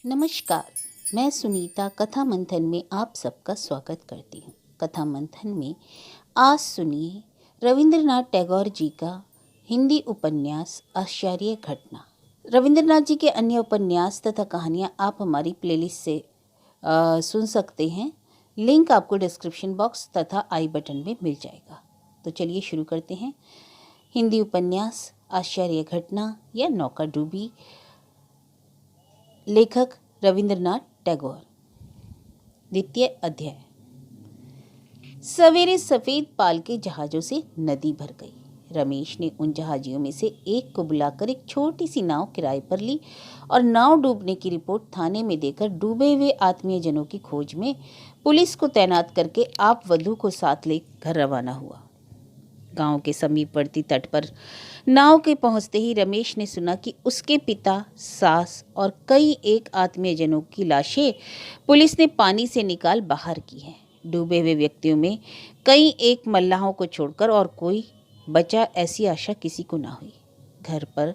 नमस्कार। मैं सुनीता कथा मंथन में आप सबका स्वागत करती हूँ। कथा मंथन में आज सुनिए रविंद्रनाथ टैगोर जी का हिंदी उपन्यास आश्चर्य घटना। रविंद्रनाथ जी के अन्य उपन्यास तथा कहानियाँ आप हमारी प्लेलिस्ट से सुन सकते हैं। लिंक आपको डिस्क्रिप्शन बॉक्स तथा आई बटन में मिल जाएगा। तो चलिए शुरू करते हैं। हिंदी उपन्यास आश्चर्य घटना या नौका डूबी, लेखक रविंद्रनाथ टैगोर। द्वितीय अध्याय। सवेरे सफेद पाल के जहाजों से नदी भर गई। रमेश ने उन जहाजियों में से एक को बुलाकर एक छोटी सी नाव किराए पर ली और नाव डूबने की रिपोर्ट थाने में देकर डूबे हुए आत्मीय जनों की खोज में पुलिस को तैनात करके आप वधु को साथ ले घर रवाना हुआ। गांव के समीपवर्ती तट पर नाव के पहुंचते ही रमेश ने सुना कि उसके पिता, सास और कई एक आत्मीयजनों की लाशें पुलिस ने पानी से निकाल बाहर की हैं। डूबे हुए व्यक्तियों में कई एक मल्लाहों को छोड़कर और कोई बचा, ऐसी आशा किसी को ना हुई। घर पर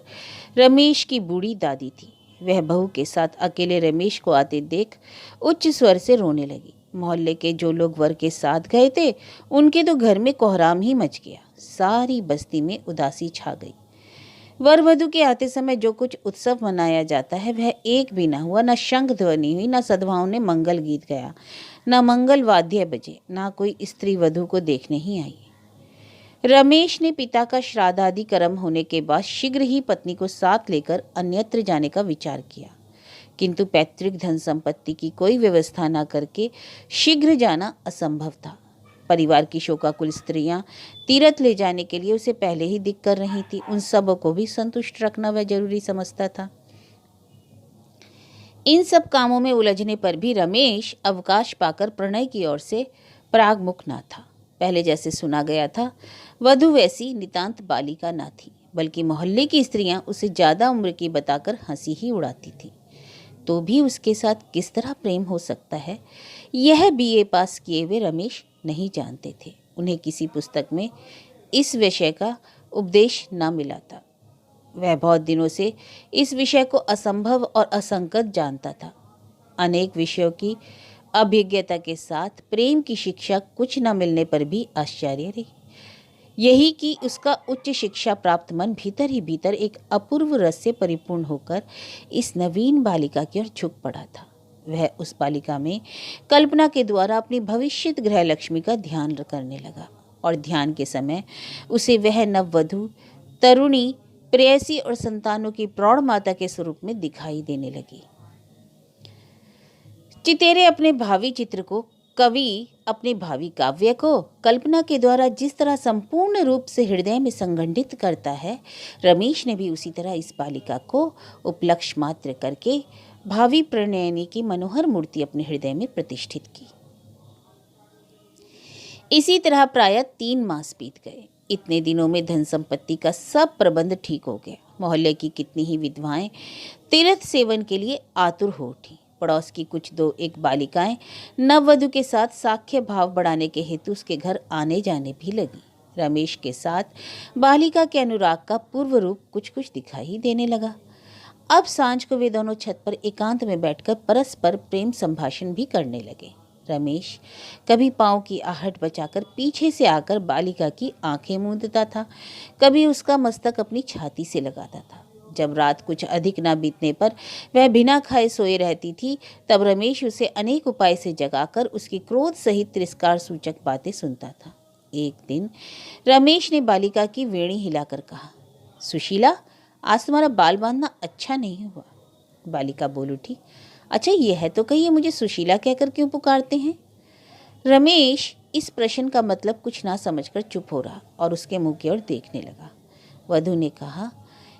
रमेश की बूढ़ी दादी थी। वह बहू के साथ अकेले रमेश को आते देख उच्च स्वर से रोने लगी। मोहल्ले के जो लोग वर के साथ गए थे उनके तो घर में कोहराम ही मच गया। सारी बस्ती में उदासी छा गई। वर वधु के आते समय जो कुछ उत्सव मनाया जाता है वह एक भी ना हुआ। न शंख ध्वनि हुई, न सद्भाव ने मंगल गीत गाया, न मंगल वाद्य बजे, न कोई स्त्री वधु को देखने ही आई। रमेश ने पिता का श्राद्धादि कर्म होने के बाद शीघ्र ही पत्नी को साथ लेकर अन्यत्र जाने का विचार किया, किंतु पैतृक धन संपत्ति की कोई व्यवस्था न करके शीघ्र जाना असंभव था। परिवार की शोकाकुल स्त्रियां तीर्थ ले जाने के लिए उसे पहले ही दिक कर रही थी। उन सब को भी संतुष्ट रखना वह जरूरी समझता था। इन सब कामों में उलझने पर भी रमेश अवकाश पाकर प्रणय की ओर से परागमुख न था। पहले जैसे सुना गया था, वधु वैसी नितांत बालिका न थी, बल्कि मोहल्ले की स्त्रियां उसे ज्यादा उम्र की बताकर हंसी ही उड़ाती थी। तो भी उसके साथ किस तरह प्रेम हो सकता है, यह बीए पास किए हुए रमेश नहीं जानते थे। उन्हें किसी पुस्तक में इस विषय का उपदेश न मिला था। वह बहुत दिनों से इस विषय को असंभव और असंगत जानता था। अनेक विषयों की अभिज्ञता के साथ प्रेम की शिक्षा कुछ न मिलने पर भी आश्चर्य रही। यही कि उसका उच्च शिक्षा प्राप्त मन भीतर ही भीतर एक अपूर्व रस से परिपूर्ण होकर इस नवीन बालिका की ओर झुक पड़ा था। वह उस बालिका में कल्पना के द्वारा अपनी भविष्यत गृह लक्ष्मी का ध्यान करने लगा और ध्यान के समय उसे वह नववधु, तरुणी, प्रेयसी और संतानों की प्रौढ़ माता के स्वरूप में दिखाई देने लगी। चितेरे अपने भावी चित्र को, कवि अपने भावी काव्य को कल्पना के द्वारा जिस तरह संपूर्ण रूप से हृदय में संगठित करता है, रमेश ने भी उसी तरह इस बालिका को उपलक्ष्य मात्र करके भावी प्रणयनी की मनोहर मूर्ति अपने हृदय में प्रतिष्ठित की। इसी तरह प्रायः 3 मास बीत गए। इतने दिनों में धन संपत्ति का सब प्रबंध ठीक हो गया। मोहल्ले की कितनी ही विधवाएं तीर्थ सेवन के लिए आतुर हो उठी। पड़ोस की कुछ 2-1 बालिकाएं नववधु के साथ साख्य भाव बढ़ाने के हेतु उसके घर आने जाने भी लगी। रमेश के साथ बालिका के अनुराग का पूर्व रूप कुछ कुछ दिखाई देने लगा। अब सांझ को वे दोनों छत पर एकांत में बैठकर परस्पर प्रेम संभाषण भी करने लगे। रमेश कभी पांव की आहट बचाकर पीछे से आकर बालिका की आंखें मूंदता था, कभी उसका मस्तक अपनी छाती से लगाता था। जब रात कुछ अधिक ना बीतने पर वह बिना खाए सोए रहती थी, तब रमेश उसे अनेक उपाय से जगाकर उसकी क्रोध सहित तिरस्कार सूचक बातें सुनता था। एक दिन रमेश ने बालिका की वेणी हिलाकर कहा, सुशीला, आज तुम्हारा बाल बांधना अच्छा नहीं हुआ। बालिका बोल उठी, अच्छा यह है तो कहिए, मुझे सुशीला कहकर क्यों पुकारते हैं? रमेश इस प्रश्न का मतलब कुछ ना समझकर चुप हो रहा और उसके मुंह की ओर देखने लगा। वधु ने कहा,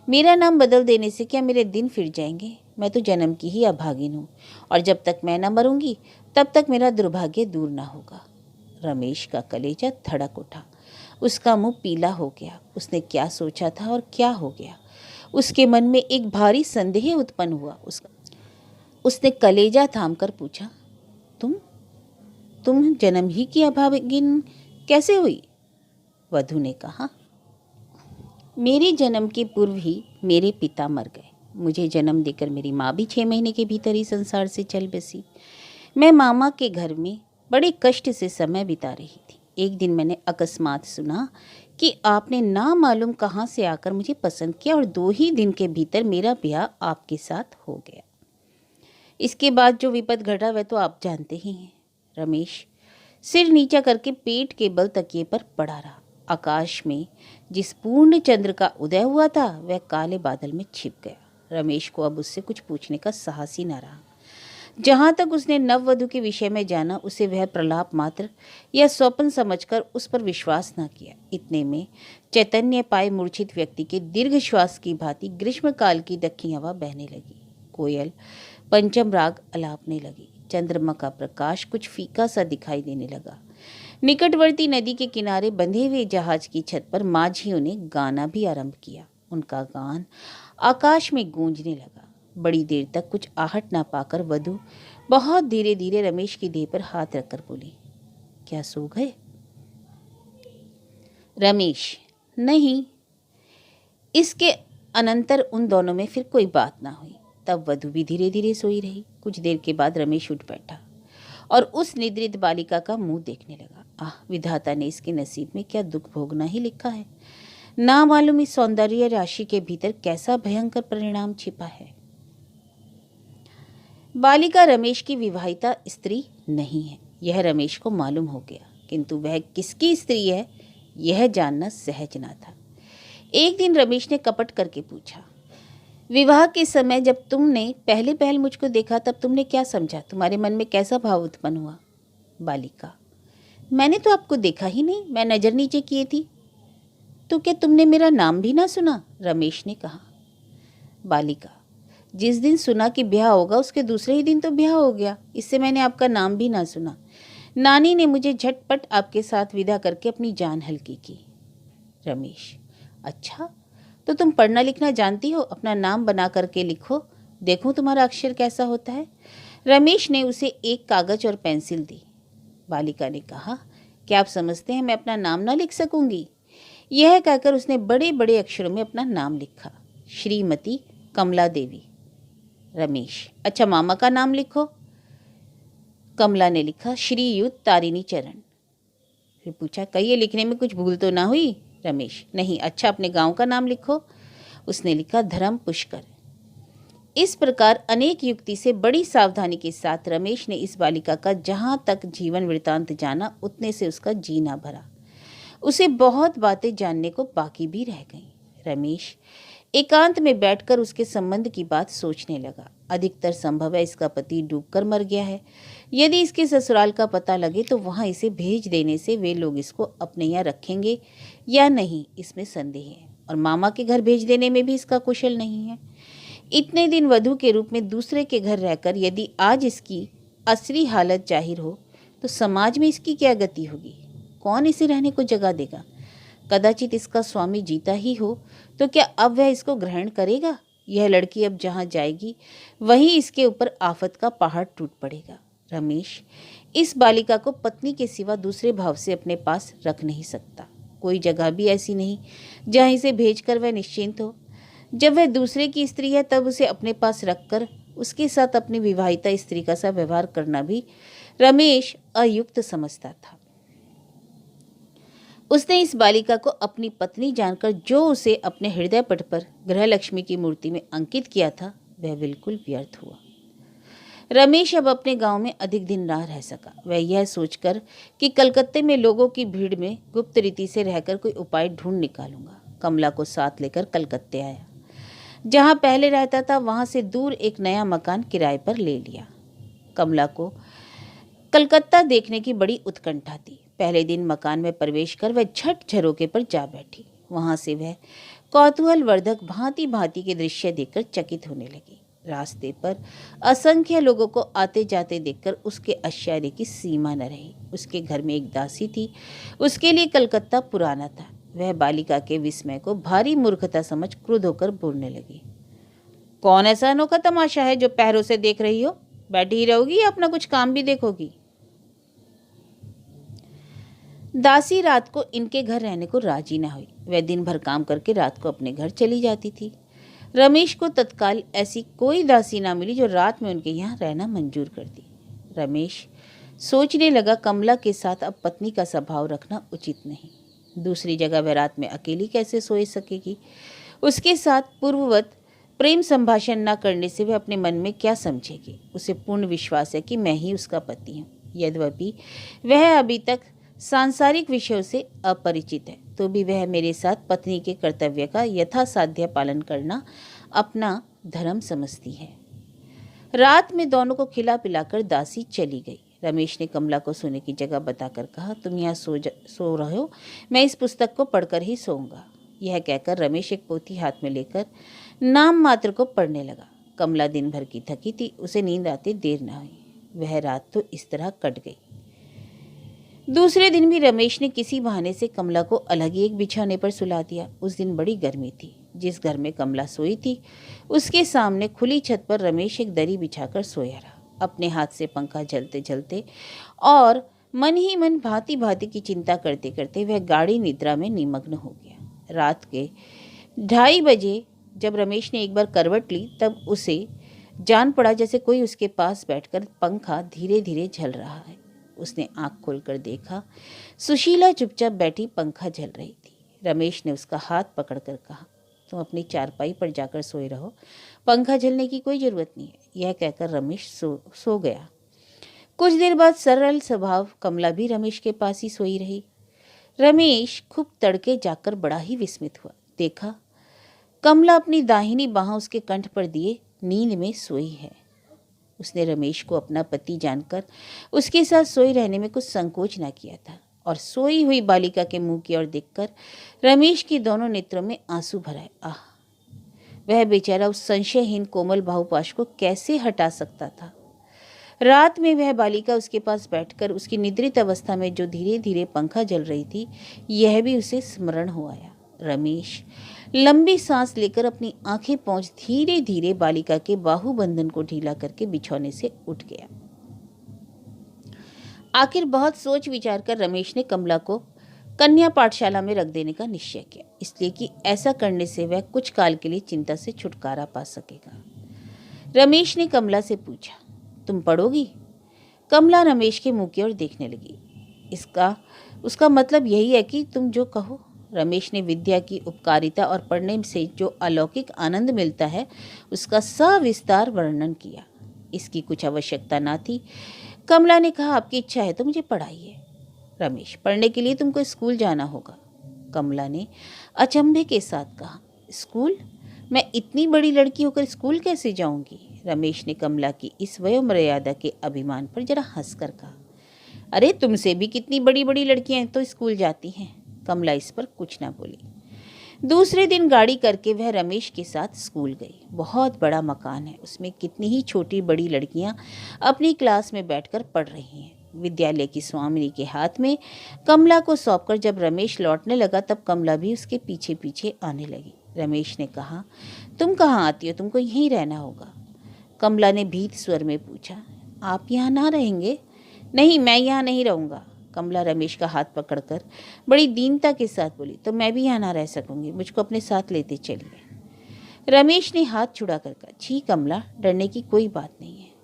मेरा नाम बदल देने से क्या मेरे दिन फिर जाएंगे? मैं तो जन्म की ही अभागिन हूँ और जब तक मैं न मरूंगी तब तक मेरा दुर्भाग्य दूर ना होगा। रमेश का कलेजा धड़क उठा। उसका मुंह पीला हो गया। उसने क्या सोचा था और क्या हो गया? उसके मन में एक भारी संदेह उत्पन्न हुआ। उसने कलेजा थामकर पूछा, तुम जन्म ही की अभागिन कैसे हुई? वधु ने कहा, मेरे जन्म के पूर्व ही मेरे पिता मर गए। मुझे जन्म देकर मेरी माँ भी 6 महीने के भीतर ही संसार से चल बसी। मैं मामा के घर में बड़े कष्ट से समय बिता रही थी। एक दिन मैंने अकस्मात सुना कि आपने ना मालूम कहाँ से आकर मुझे पसंद किया और 2 ही दिन के भीतर मेरा ब्याह आपके साथ हो गया। इसके बाद जो विपद घटा वह तो आप जानते ही हैं। रमेश सिर नीचा करके पेट के बल तकिए पर पड़ा रहा। आकाश में जिस पूर्ण चंद्र का उदय हुआ था वह काले बादल में छिप गया। रमेश को अब उससे कुछ पूछने का साहस ही न रहा। जहाँ तक उसने नववधु के विषय में जाना उसे वह प्रलाप मात्र या स्वप्न समझकर उस पर विश्वास न किया। इतने में चैतन्य पाए मूर्छित व्यक्ति के दीर्घ श्वास की भांति ग्रीष्मकाल की दक्षिणी हवा बहने लगी। कोयल पंचम राग अलापने लगी। चंद्रमा का प्रकाश कुछ फीका सा दिखाई देने लगा। निकटवर्ती नदी के किनारे बंधे हुए जहाज की छत पर माझियों ने गाना भी आरंभ किया। उनका गान आकाश में गूंजने लगा। बड़ी देर तक कुछ आहट ना पाकर वधु बहुत धीरे धीरे रमेश की देह पर हाथ रखकर बोली, क्या सो गए? रमेश, नहीं। इसके अनंतर उन दोनों में फिर कोई बात ना हुई। तब वधु भी धीरे धीरे सोई रही। कुछ देर के बाद रमेश उठ बैठा और उस निद्रित बालिका का मुंह देखने लगा। आह, विधाता ने इसके नसीब में क्या दुख भोगना ही लिखा है। ना मालूम इस सौंदर्य राशि के भीतर कैसा भयंकर परिणाम छिपा है। बालिका रमेश की विवाहिता स्त्री नहीं है, यह रमेश को मालूम हो गया, किंतु वह किसकी स्त्री है यह जानना सहज न था। एक दिन रमेश ने कपट करके पूछा, विवाह के समय जब तुमने पहले पहल मुझको देखा तब तुमने क्या समझा? तुम्हारे मन में कैसा भाव उत्पन्न हुआ? बालिका, मैंने तो आपको देखा ही नहीं, मैं नजर नीचे किए थी। तो क्या तुमने मेरा नाम भी ना सुना? रमेश ने कहा। बालिका, जिस दिन सुना कि ब्याह होगा उसके दूसरे ही दिन तो ब्याह हो गया, इससे मैंने आपका नाम भी ना सुना। नानी ने मुझे झटपट आपके साथ विदा करके अपनी जान हल्की की। रमेश, अच्छा, तो तुम पढ़ना लिखना जानती हो, अपना नाम बना करके लिखो, देखो तुम्हारा अक्षर कैसा होता है। रमेश ने उसे एक कागज और पेंसिल दी। बालिका ने कहा, क्या आप समझते हैं मैं अपना नाम ना लिख सकूंगी? यह कहकर उसने बड़े बड़े अक्षरों में अपना नाम लिखा, श्रीमती कमला देवी। रमेश, अच्छा, मामा का नाम लिखो। कमला ने लिखा, श्रीयुत तारिणी चरण। फिर पूछा, कहिए लिखने में कुछ भूल तो ना हुई? रमेश, नहीं। अच्छा, अपने गांव का नाम लिखो। उसने लिखा, धर्म पुष्कर। इस प्रकार अनेक युक्ति से बड़ी सावधानी के साथ रमेश ने इस बालिका का जहां तक जीवन वृतांत जाना उतने से उसका जीना भरा। उसे बहुत बातें जानने को बाकी भी रह गईं। रमेश एकांत में बैठकर उसके संबंध की बात सोचने लगा। अधिकतर संभव है इसका पति डूबकर मर गया है। यदि इसके ससुराल का पता लगे तो वहां इसे भेज देने से वे लोग इसको अपने यहाँ रखेंगे या नहीं, इसमें संदेह है। और मामा के घर भेज देने में भी इसका कुशल नहीं है। इतने दिन वधू के रूप में दूसरे के घर रहकर यदि आज इसकी असली हालत जाहिर हो तो समाज में इसकी क्या गति होगी? कौन इसे रहने को जगह देगा? कदाचित इसका स्वामी जीता ही हो तो क्या अब वह इसको ग्रहण करेगा? यह लड़की अब जहाँ जाएगी वहीं इसके ऊपर आफत का पहाड़ टूट पड़ेगा। रमेश इस बालिका को पत्नी के सिवा दूसरे भाव से अपने पास रख नहीं सकता। कोई जगह भी ऐसी नहीं जहाँ इसे भेजकर वह निश्चिंत हो। जब वह दूसरे की स्त्री है तब उसे अपने पास रखकर उसके साथ अपनी विवाहिता स्त्री का सा व्यवहार करना भी रमेश अयुक्त समझता था। उसने इस बालिका को अपनी पत्नी जानकर जो उसे अपने हृदय पट पर गृहलक्ष्मी की मूर्ति में अंकित किया था वह बिल्कुल व्यर्थ हुआ। रमेश अब अपने गांव में अधिक दिन ना रह सका। वह यह सोचकर कि कलकत्ते में लोगों की भीड़ में गुप्त रीति से रहकर कोई उपाय ढूंढ निकालूंगा, कमला को साथ लेकर कलकत्ते आया। जहां पहले रहता था वहां से दूर एक नया मकान किराए पर ले लिया। कमला को कलकत्ता देखने की बड़ी उत्कंठा थी। पहले दिन मकान में प्रवेश कर वह झट झरोके पर जा बैठी। वहां से वह कौतूहलवर्धक भांति भांति के दृश्य देखकर चकित होने लगी। रास्ते पर असंख्य लोगों को आते जाते देखकर उसके आश्चर्य की सीमा न रही। उसके घर में एक दासी थी। उसके लिए कलकत्ता पुराना था। वह बालिका के विस्मय को भारी मूर्खता समझ क्रुद्ध होकर बोलने लगी, कौन ऐसा अनोखा तमाशा है जो पैरों से देख रही हो? बैठी ही रहोगी या अपना कुछ काम भी देखोगी? दासी रात को इनके घर रहने को राजी न हुई। वह दिन भर काम करके रात को अपने घर चली जाती थी। रमेश को तत्काल ऐसी कोई दासी ना मिली जो रात में उनके यहाँ रहना मंजूर कर दी। रमेश सोचने लगा, कमला के साथ अब पत्नी का स्वभाव रखना उचित नहीं। दूसरी जगह वह रात में अकेली कैसे सो सकेगी? उसके साथ पूर्ववत प्रेम संभाषण न करने से वह अपने मन में क्या समझेगी? उसे पूर्ण विश्वास है कि मैं ही उसका पति हूँ। यद्यपि वह अभी तक सांसारिक विषयों से अपरिचित है, तो भी वह मेरे साथ पत्नी के कर्तव्य का यथासाध्य पालन करना अपना धर्म समझती है। रात में दोनों को खिला पिलाकर दासी चली गई। रमेश ने कमला को सोने की जगह बताकर कहा, तुम यहाँ सो रहे हो, मैं इस पुस्तक को पढ़कर ही सोऊंगा। यह कहकर रमेश एक पोथी हाथ में लेकर नाम मात्र को पढ़ने लगा। कमला दिन भर की थकी थी, उसे नींद आते देर न हुई। वह रात तो इस तरह कट गई। दूसरे दिन भी रमेश ने किसी बहाने से कमला को अलग ही एक बिछाने पर सुला दिया। उस दिन बड़ी गर्मी थी। जिस घर में कमला सोई थी उसके सामने खुली छत पर रमेश एक दरी बिछाकर सोया रहा। अपने हाथ से पंखा झलते झलते और मन ही मन भांति भांति की चिंता करते करते वह गाढ़ी निद्रा में निमग्न हो गया। रात के 2:30 बजे जब रमेश ने एक बार करवट ली, तब उसे जान पड़ा जैसे कोई उसके पास बैठकर पंखा धीरे धीरे झल रहा है। उसने आंख खोलकर देखा, सुशीला चुपचाप बैठी पंखा झल रही थी। रमेश ने उसका हाथ पकड़कर कहा, तुम अपनी चारपाई पर जाकर सोए रहो, पंखा झलने की कोई जरूरत नहीं है। यह कहकर रमेश सो गया। कुछ देर बाद सरल स्वभाव कमला भी रमेश के पास ही सोई रही। रमेश खूब तड़के जाकर बड़ा ही विस्मित हुआ। देखा, कमला अपनी दाहिनी बाह उसके कंठ पर दिए नींद में सोई है। उसने रमेश को अपना पति जानकर उसके साथ सोई रहने में कुछ संकोच न किया था, और सोई हुई बालिका के मुंह की ओर देखकर रमेश की दोनों नेत्रों में आंसू भर आए। आह, वह बेचारा उस संशयहीन कोमल बाहुपाश को कैसे हटा सकता था? रात में वह बालिका उसके पास बैठकर उसकी निद्रित अवस्था में जो धीरे धीरे पंखा जल रही थी, यह भी उसे स्मरण हो आया। रमेश लंबी सांस लेकर अपनी आंखें पहुंच धीरे धीरे बालिका के बाहुबंधन को ढीला करके बिछौने से उठ गया। आखिर बहुत सोच विचार कर रमेश ने कमला को कन्या पाठशाला में रख देने का निश्चय किया, इसलिए कि ऐसा करने से वह कुछ काल के लिए चिंता से छुटकारा पा सकेगा। रमेश ने कमला से पूछा, तुम पढ़ोगी? कमला रमेश के मुंह की ओर देखने लगी। उसका मतलब यही है कि तुम जो कहो। रमेश ने विद्या की उपकारिता और पढ़ने से जो अलौकिक आनंद मिलता है उसका सविस्तार वर्णन किया। इसकी कुछ आवश्यकता ना थी। कमला ने कहा, आपकी इच्छा है तो मुझे पढ़ाइए। रमेश, पढ़ने के लिए तुमको स्कूल जाना होगा। कमला ने अचंभे के साथ कहा, स्कूल? मैं इतनी बड़ी लड़की होकर स्कूल कैसे जाऊंगी? रमेश ने कमला की इस वयोमर्यादा के अभिमान पर जरा हंसकर कहा, अरे तुमसे भी कितनी बड़ी बड़ी लड़कियां तो स्कूल जाती हैं। कमला इस पर कुछ ना बोली। दूसरे दिन गाड़ी करके वह रमेश के साथ स्कूल गई। बहुत बड़ा मकान है, उसमें कितनी ही छोटी बड़ी लड़कियां अपनी क्लास में बैठकर पढ़ रही हैं। विद्यालय की स्वामिनी के हाथ में कमला को सौंपकर जब रमेश लौटने लगा, तब कमला भी उसके पीछे पीछे आने लगी। रमेश ने कहा, तुम कहाँ आती हो? तुमको यहीं रहना होगा। कमला ने भीत स्वर में पूछा, आप यहाँ ना रहेंगे? नहीं, मैं यहाँ नहीं रहूँगा। कमला रमेश का हाथ पकड़कर बड़ी दीनता के साथ बोली, तो मैं भी यहाँ ना रह सकूंगी, मुझको अपने साथ लेते चलिए। रमेश ने हाथ छुड़ा कर कहा, छी कमला, डरने की कोई बात नहीं है।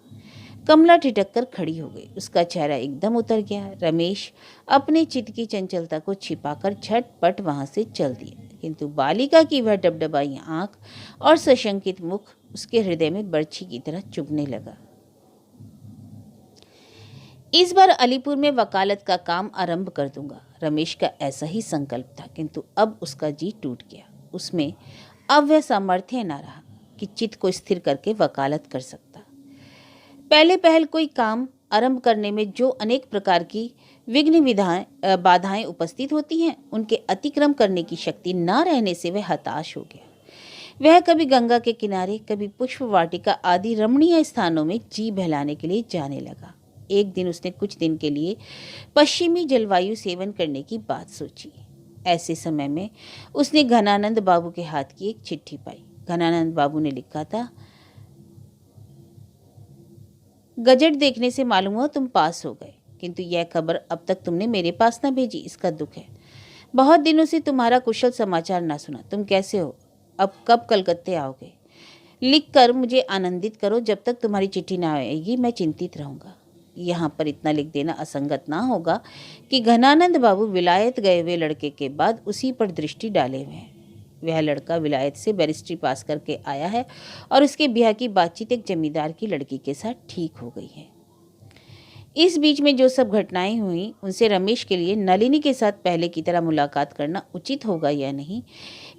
कमला ठिठक कर खड़ी हो गई। उसका चेहरा एकदम उतर गया। रमेश अपने चित्त की चंचलता को छिपाकर झटपट वहां से चल दिया, किंतु बालिका की वह डबडबाई आंख और सशंकित मुख उसके हृदय में बर्छी की तरह चुभने लगा। इस बार अलीपुर में वकालत का काम आरंभ कर दूंगा। रमेश का ऐसा ही संकल्प था, किंतु अब उसका जी टूट गया। उसमें अब वह सामर्थ्य न रहा कि चित्त को स्थिर करके वकालत कर सकता। पहले पहल कोई काम आरंभ करने में जो अनेक प्रकार की बाधाएं उपस्थित होती हैं, उनके अतिक्रम करने की शक्ति न रहने से वह हताश हो गया। वह कभी गंगा के किनारे, कभी पुष्प वाटिका आदि रमणीय स्थानों में जी बहलाने के लिए जाने लगा। एक दिन उसने कुछ दिन के लिए पश्चिमी जलवायु सेवन करने की बात सोची। ऐसे समय में उसने घनानंद बाबू के हाथ की एक चिट्ठी पाई। घनानंद बाबू ने लिखा था, गजट देखने से मालूम हुआ तुम पास हो गए, किंतु यह खबर अब तक तुमने मेरे पास ना भेजी, इसका दुख है। बहुत दिनों से तुम्हारा कुशल समाचार ना सुना। तुम कैसे हो? अब कब कलकत्ते आओगे? लिखकर मुझे आनंदित करो। जब तक तुम्हारी चिट्ठी ना आएगी मैं चिंतित रहूँगा। यहाँ पर इतना लिख देना असंगत ना होगा कि घनानंद बाबू विलायत गए हुए लड़के के बाद उसी पर दृष्टि डाले हुए हैं। वह लड़का विलायत से बैरिस्ट्री पास करके आया है और उसके ब्याह की बातचीत एक जमींदार की लड़की के साथ ठीक हो गई है। इस बीच में जो सब घटनाएं हुई उनसे रमेश के लिए नलिनी के साथ पहले की तरह मुलाकात करना उचित होगा या नहीं,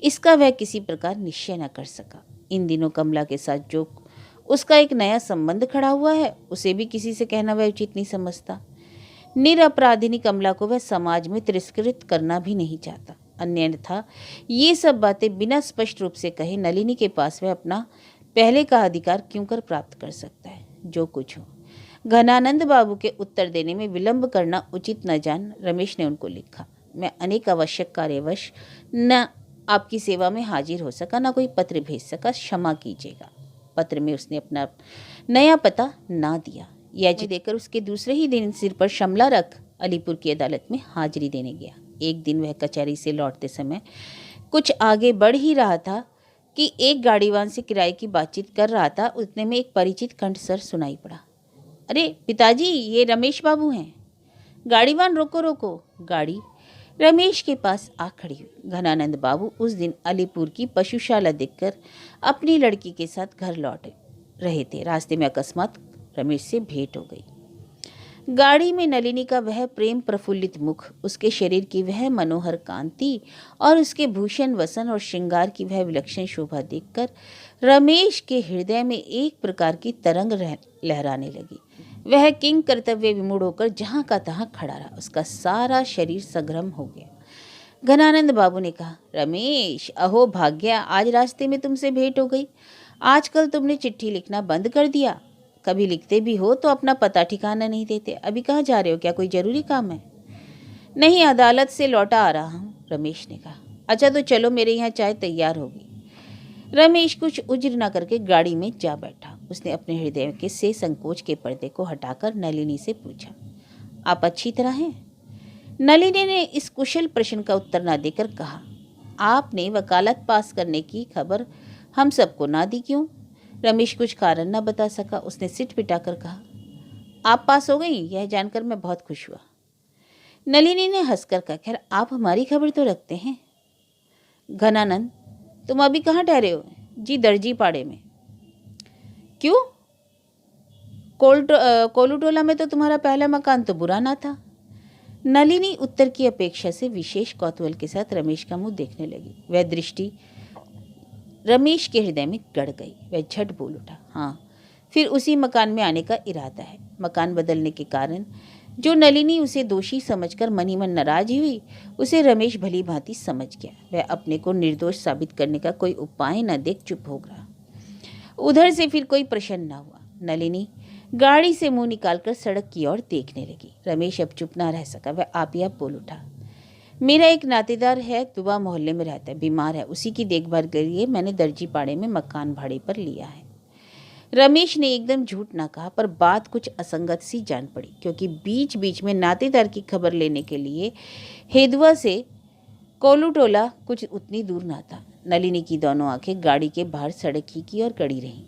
इसका वह किसी प्रकार निश्चय न कर सका। इन दिनों कमला के साथ जो उसका एक नया संबंध खड़ा हुआ है उसे भी किसी से कहना वह उचित नहीं समझता। निरपराधिनी कमला को वह समाज में तिरस्कृत करना भी नहीं चाहता। अन्यथा ये सब बातें बिना स्पष्ट रूप से कहे नलिनी के पास वह अपना पहले का अधिकार क्यों कर प्राप्त कर सकता है। जो कुछ हो, घनानंद बाबू के उत्तर देने में विलंब करना उचित न जान रमेश ने उनको लिखा, मैं अनेक आवश्यक कार्यवश न आपकी सेवा में हाजिर हो सका, न कोई पत्र भेज सका, क्षमा कीजिएगा। पत्र में उसने अपना नया पता ना दिया। यह देकर उसके दूसरे ही दिन सिर पर शमला रख अलीपुर की अदालत में हाजिरी देने गया। एक दिन वह कचहरी से लौटते समय कुछ आगे बढ़ ही रहा था कि एक गाड़ीवान से किराए की बातचीत कर रहा था। उतने में एक परिचित कंठ स्वर सुनाई पड़ा, अरे पिताजी, ये रमेश बाबू हैं। गाड़ीवान रोको रोको। गाड़ी रमेश के पास आ खड़ी हुई। घनानंद बाबू उस दिन अलीपुर की पशुशाला देखकर अपनी लड़की के साथ घर लौट रहे थे। रास्ते में अकस्मात रमेश से भेंट हो गई। गाड़ी में नलिनी का वह प्रेम प्रफुल्लित मुख, उसके शरीर की वह मनोहर कांति और उसके भूषण वसन और श्रृंगार की वह विलक्षण शोभा देखकर रमेश के हृदय में एक प्रकार की तरंग लहराने लगी। वह किंग कर्तव्य विमूढ़ होकर जहां का तहां खड़ा रहा। उसका सारा शरीर सग्रम हो गया। घनानंद बाबू ने कहा, रमेश, अहो भाग्या, आज रास्ते में तुमसे भेंट हो गई। आजकल तुमने चिट्ठी लिखना बंद कर दिया। कभी लिखते भी हो तो अपना पता ठिकाना नहीं देते। अभी कहाँ जा रहे हो? क्या कोई जरूरी काम है? नहीं, अदालत से लौटा आ रहा हूँ, रमेश ने कहा। अच्छा तो चलो, मेरे यहाँ चाय तैयार होगी। रमेश कुछ उज्र न करके गाड़ी में जा बैठा। उसने अपने हृदय के से संकोच के पर्दे को हटाकर नलिनी से पूछा, आप अच्छी तरह हैं? नलिनी ने इस कुशल प्रश्न का उत्तर न देकर कहा, आपने वकालत पास करने की खबर हम सबको ना दी क्यों? रमेश कुछ कारण न बता सका। उसने सिट पिटाकर कहा, आप पास हो गई, यह जानकर मैं बहुत खुश हुआ। नलिनी ने हंसकर कहा, खैर आप हमारी खबर तो रखते हैं। घनानंद, तुम अभी कहाँ ठहरे हो? जी, दर्जी पाड़े में। क्यों? कोलूटोला में तो तुम्हारा पहला मकान तो बुरा ना था। नलिनी उत्तर की अपेक्षा से विशेष कौतूहल के साथ रमेश का मुंह देखने लगी। वह दृष्टि रमेश के हृदय में गड़ गई। वह झट बोल उठा, हाँ, फिर उसी मकान में आने का इरादा है। मकान बदलने के कारण जो नलिनी उसे दोषी समझकर मन ही मन नाराज हुई, उसे रमेश भली भांति समझ गया। वह अपने को निर्दोष साबित करने का कोई उपाय न देख चुप हो गया। उधर से फिर कोई प्रश्न न हुआ। नलिनी गाड़ी से मुंह निकालकर सड़क की ओर देखने लगी। रमेश अब चुप ना रह सका। वह आप ही आप बोल उठा, मेरा एक नातेदार है, दुबा मोहल्ले में रहता है, बीमार है। उसी की देखभाल के लिए मैंने दर्जी पाड़े में मकान भाड़े पर लिया है। रमेश ने एकदम झूठ ना कहा, पर बात कुछ असंगत सी जान पड़ी, क्योंकि बीच बीच में नातेदार की खबर लेने के लिए हेदुआ से कोलूटोला कुछ उतनी दूर ना था। नलिनी की दोनों आंखें गाड़ी के बाहर सड़क ही की ओर गड़ी रहीं।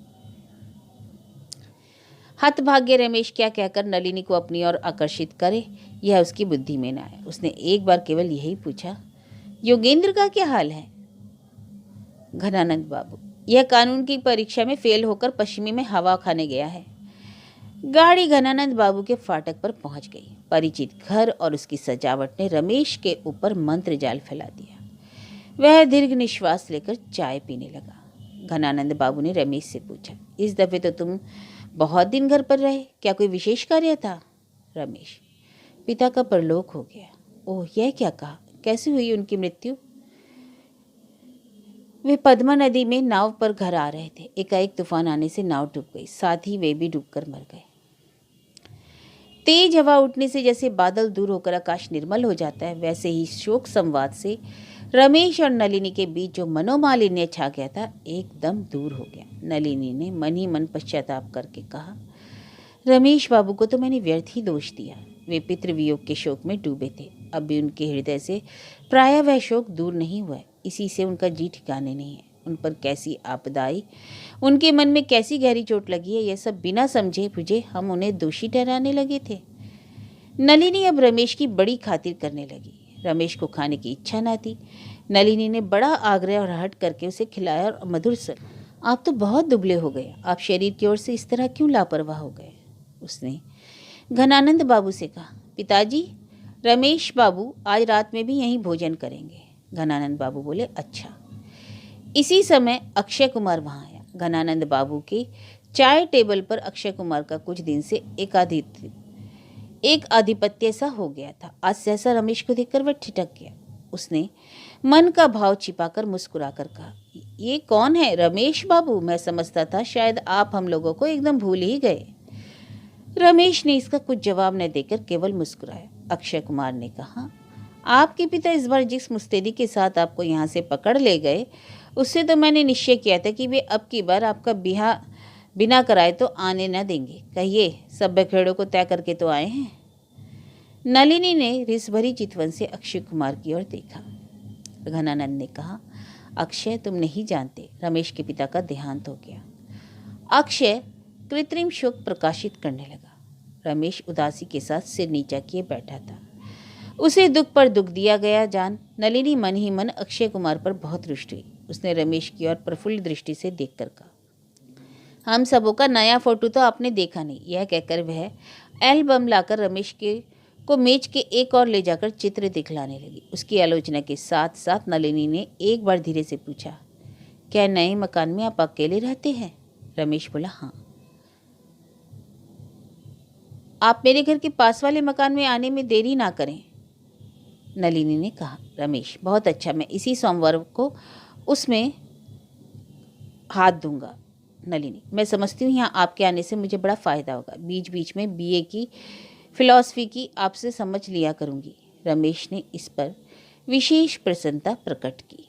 हतभाग्य रमेश क्या कहकर नलिनी को अपनी ओर आकर्षित करे, यह उसकी बुद्धि में न आया। उसने एक बार केवल यही पूछा, योगेंद्र का क्या हाल है? घनानंद बाबू, यह कानून की परीक्षा में फेल होकर पश्चिमी में हवा खाने गया है। गाड़ी घनानंद बाबू के फाटक पर पहुंच गई। परिचित घर और उसकी सजावट ने रमेश के ऊपर मंत्र जाल फैला दिया। वह दीर्घ निश्वास लेकर चाय पीने लगा। घनानंद बाबू ने रमेश से पूछा, इस दफे तो तुम बहुत दिन घर पर रहे, क्या कोई विशेष कार्य था? रमेश, पिता का परलोक हो गया। ओह, यह क्या कहा? कैसे हुई उनकी मृत्यु? वे पद्मा नदी में नाव पर घर आ रहे थे। एकाएक तूफान आने से नाव डूब गई, साथ ही वे भी डूबकर मर गए। तेज हवा उठने से जैसे बादल दूर होकर आकाश निर्मल हो जाता है, वैसे ही शोक संवाद से रमेश और नलिनी के बीच जो मनोमालिन्य छा गया था, एकदम दूर हो गया। नलिनी ने मन ही मन पश्चाताप करके कहा, रमेश बाबू को तो मैंने व्यर्थ ही दोष दिया। वे पितृवियोग के शोक में डूबे थे। अब भी उनके हृदय से प्रायः वह शोक दूर नहीं हुआ है। इसी से उनका जी ठिकाने नहीं है। उन पर कैसी आपदा आई, उनके मन में कैसी गहरी चोट लगी है, यह सब बिना समझे बुझे हम उन्हें दोषी ठहराने लगे थे। नलिनी अब रमेश की बड़ी खातिर करने लगी। रमेश को खाने की इच्छा न थी। नलिनी ने बड़ा आग्रह और हट करके उसे खिलाया और मधुर स्वर, आप तो बहुत दुबले हो गए, आप शरीर की ओर से इस तरह क्यों लापरवाह हो गए। उसने घनानंद बाबू से कहा, पिताजी, रमेश बाबू आज रात में भी यहीं भोजन करेंगे। घनानंद बाबू बोले, अच्छा। इसी समय अक्षय कुमार वहाँ आया। घनानंद बाबू के चाय टेबल पर अक्षय कुमार का कुछ दिन से एक आधिपत्य सा हो गया था। आज सहसा रमेश को देखकर वह ठिठक गया। उसने मन का भाव छिपाकर मुस्कुराकर कहा, ये कौन है? रमेश बाबू, मैं समझता था शायद आप हम लोगों को एकदम भूल ही गए। रमेश ने इसका कुछ जवाब न देकर केवल मुस्कुराया। अक्षय कुमार ने कहा, आपके पिता इस बार जिस मुस्तैदी के साथ आपको यहाँ से पकड़ ले गए, उससे तो मैंने निश्चय किया था कि वे अब की बार आपका ब्याह बिना कराए तो आने न देंगे। कहिए, सब बखेड़ों को तय करके तो आए हैं। नलिनी ने रिस भरी चितवन से अक्षय कुमार की ओर देखा। घनानंद ने कहा, अक्षय, तुम नहीं जानते, रमेश के पिता का देहांत हो गया। अक्षय कृत्रिम शोक प्रकाशित करने लगा। रमेश उदासी के साथ सिर नीचा किए बैठा था। उसे दुख पर दुख दिया गया जान नलिनी मन ही मन अक्षय कुमार पर बहुत रुष्ट हुई। उसने रमेश की ओर प्रफुल्ल दृष्टि से देखकर कहा, हम सबों का नया फोटो तो आपने देखा नहीं। यह कहकर वह एल्बम लाकर रमेश को मेज के एक और ले जाकर चित्र दिखलाने लगी। उसकी आलोचना के साथ साथ नलिनी ने एक बार धीरे से पूछा, क्या नए मकान में आप अकेले रहते हैं? रमेश बोला, हाँ। आप मेरे घर के पास वाले मकान में आने में देरी ना करें, नलिनी ने कहा। रमेश, बहुत अच्छा, मैं इसी सोमवार को उसमें हाथ दूंगा। नलिनी, मैं समझती हूँ यहाँ आपके आने से मुझे बड़ा फ़ायदा होगा। बीच बीच में बीए की फिलॉसफी की आपसे समझ लिया करूँगी। रमेश ने इस पर विशेष प्रसन्नता प्रकट की।